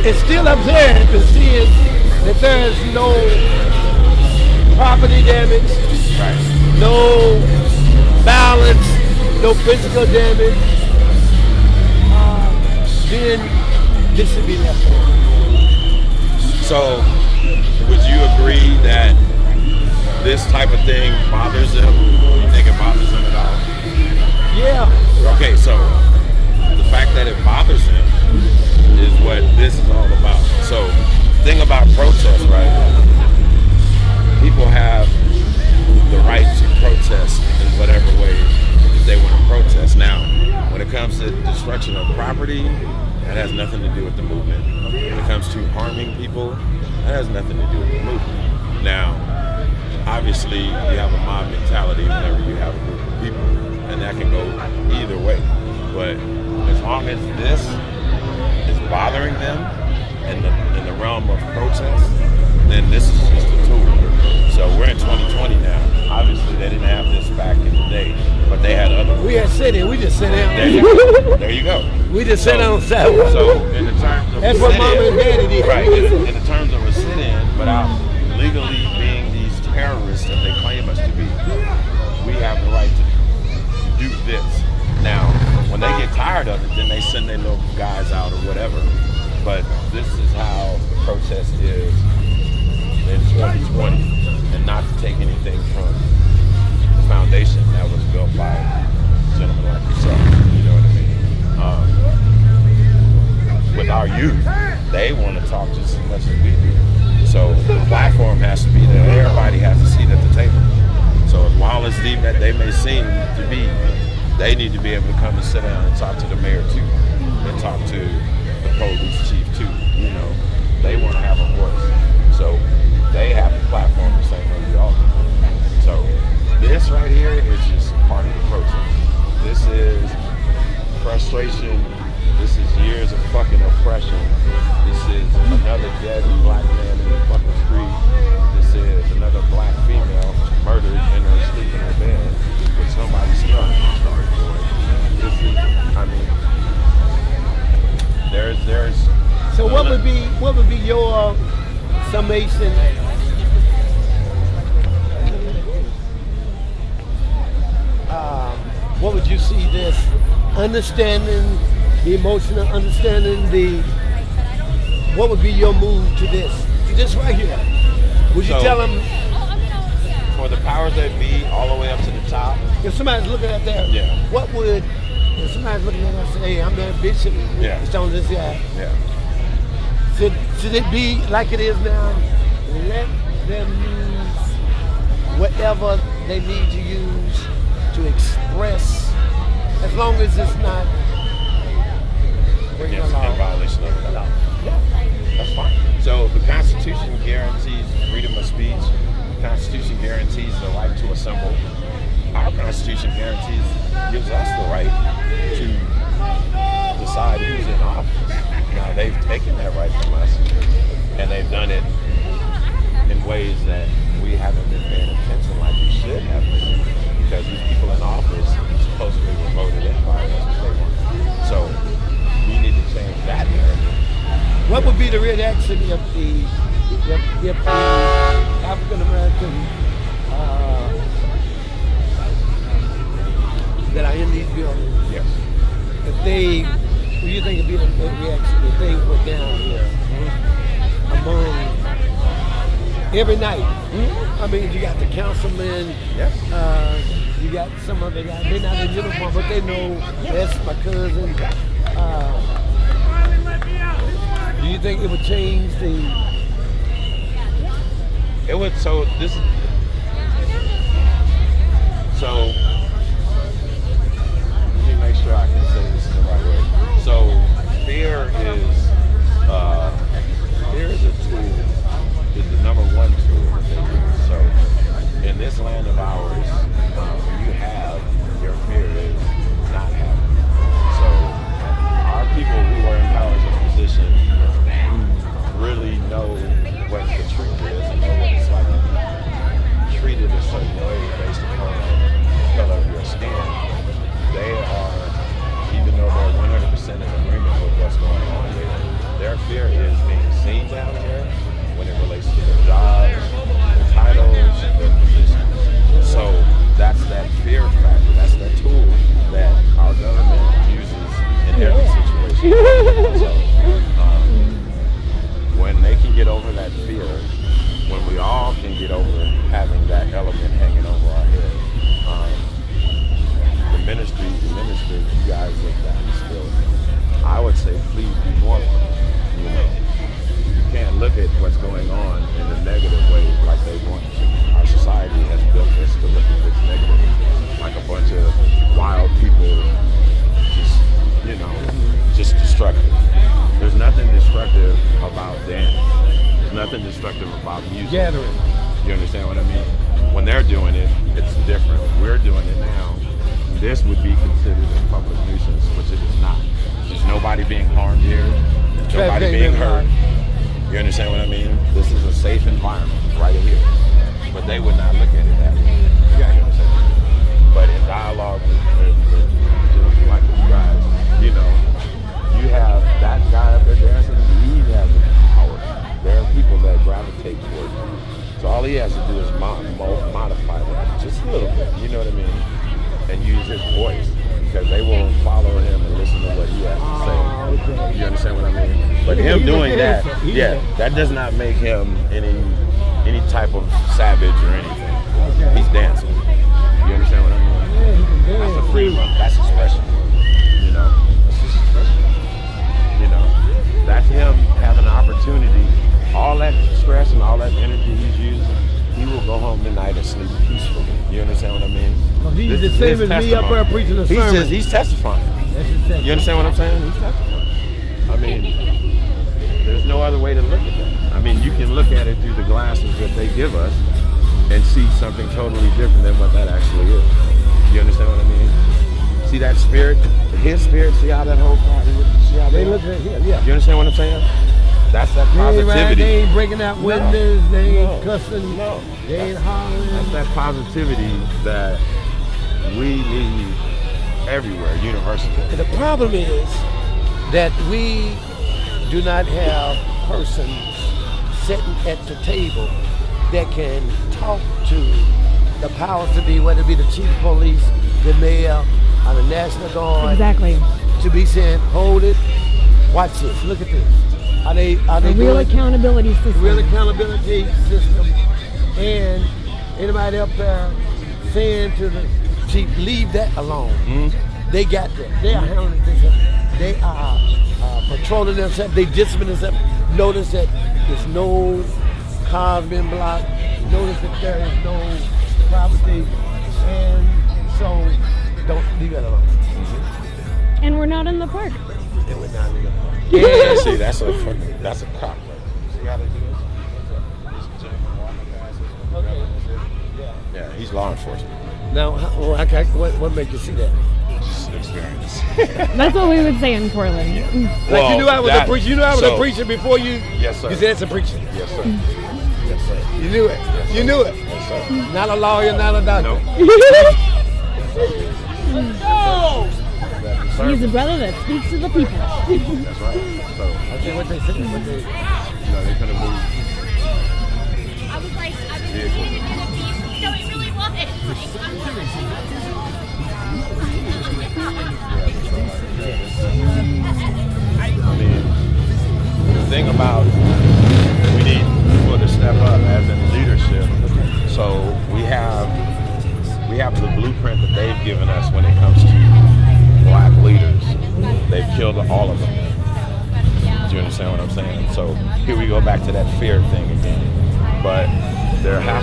it's still absurd to see that there is no property damage, Right. no violence, no physical damage. Then this should be left alone. So, would you agree that this type of thing bothers them? You think it bothers them at all? Yeah. Okay, so the fact that it bothers them is what this is all about. So, thing about protest, right? People have the right to protest in whatever way that they want to protest. Now, when it comes to destruction of property, that has nothing to do with the movement. When it comes to harming people, that has nothing to do with the movement. Now, obviously, you have a mob mentality whenever you have a group of people, and that can go either way. But as long as this is bothering them in the realm of protest, then this is just a tool. So we're in 2020 now. Obviously, they didn't have this back in the day, but they had other. We had sit-in. We just sit down. There you go. There you go. We just sit on sidewalk. So in the terms of that's what mama and daddy did. Right. In the terms of a sit-in, without legally being these terrorists that they claim us to be, we have the right to do this. Now, when they get tired of it, then they send their little guys out or whatever. But this is how the protest is in 2020. And not to take anything from the foundation that was built by gentlemen like yourself, you know what I mean? With our youth, they want to talk just as much as we do. So the platform has to be there. Everybody has a seat at the table. So as wild as deep that they may seem to be, they need to be able to come and sit down and talk to the mayor too, and talk to the police chief too. You know, they want to have a voice. So they have the platform the same way we all do. So this right here is just part of the protest. This is frustration. This is years of fucking oppression. This is another dead black man in the fucking street. This is another black female murdered in her sleep in her bed with somebody's gun. This is, I mean, there's. So what would be your summation? What would you see this understanding, the emotional understanding, what would be your move to this right here? Would you tell them? For the powers that be, all the way up to the top. If somebody's looking at that, if somebody's looking at that and say, hey, I'm the bishop, it's on this guy. Yeah. Should it be like it is now? Let them use whatever they need to use to express, as long as it's not breaking the law. In violation of the law. Yeah, that's fine. So the Constitution guarantees freedom of speech. The Constitution guarantees the right to assemble. Our Constitution gives us the right to decide who's in office. Now they've taken that right from us, and they've done it in ways that we haven't been paying attention like we should have been, because these people in office supposedly were voted in by us, but they weren't. So we need to change that narrative. What would be the reaction if the African American that are in these buildings, yes, if they, what do you think would be the reaction if they were down here among every night? I mean, you got the councilmen, you got some other guys, they're not in uniform, but they know that's my cousin. Do you think it would change It would, so let me make sure I can say this in the right way. So fear is a tool, is the number one tool that they use. So in this land of ours, you have your fear is not having. So our people who are in powers of position really know what the truth is and know what it's like to be treated a certain way based upon the color of your skin. They are, even though they're 100% in agreement nothing destructive about music. Gathering. You understand what I mean? When they're doing it, it's different. We're doing it now. This would be considered a public nuisance, which it is not. There's nobody being harmed here. There's nobody being hurt. You understand what I mean? This is a safe environment right here. But they would not look at it that way. You understand? But in dialogue with gentlemen like you guys, you know, you have that guy up there dancing, he has the power. There are people that gravitate towards him. So all he has to do is modify it just a little bit, you know what I mean? And use his voice, because they will follow him and listen to what he has to say. Okay. You understand what I mean? But him doing that, that does not make him any type of savage or anything. Okay. He's dancing. You understand what I mean? Yeah, he can dance. That's a freedom. That's expression. You know, that's just expression. You know, that's him having an opportunity. All that stress and all that energy he's using, he will go home tonight and sleep peacefully. You understand what I mean? Well, he's the same as me up there preaching the sermon. He's testifying. That's his testimony. You understand what I'm saying? He's testifying. I mean, there's no other way to look at that. I mean, you can look at it through the glasses that they give us and see something totally different than what that actually is. You understand what I mean? See that spirit? His spirit, see how that whole body, see how They look at him, yeah. You understand what I'm saying? That's that positivity. They ain't breaking out windows, they ain't cussing, No. they ain't hollering. That's that positivity that we need everywhere, universally. And the problem is that we do not have persons sitting at the table that can talk to the powers to be, whether it be the chief of police, the mayor, or the National Guard. Exactly. To be saying, hold it, watch this, look at this. Are they A real accountability system. real accountability system? And anybody up there saying to the chief, leave that alone. Mm-hmm. They got that. They are handling this. They are patrolling themselves. They discipline themselves. Notice that there's no cars being blocked. Notice that there is no property. And so don't leave that alone. Mm-hmm. And we're not in the park. And we're not in the park. Yeah, see, that's a cop. See how they do this? Okay. Yeah, he's law enforcement. Now, what made you see that? Just experience. That's what we would say in Portland. Like you knew I was a preacher. You knew I was a so- preacher before you. Yes, sir. You said it's a preacher. Yes, sir. Yes, sir. You knew it. Yes, You knew it. Yes, sir. Not a lawyer, not a doctor. No. He's a brother that speaks to the people. That's right. So, Okay, what they said? What they? you know, they could have moved I was like, I've been vehicles. thinking it would be, no, it really was. I mean, the thing about we need people to step up as in leadership. So we have the blueprint that they've given us when it comes to black leaders. They've killed all of them. Do you understand what I'm saying? So here we go back to that fear thing again. But there has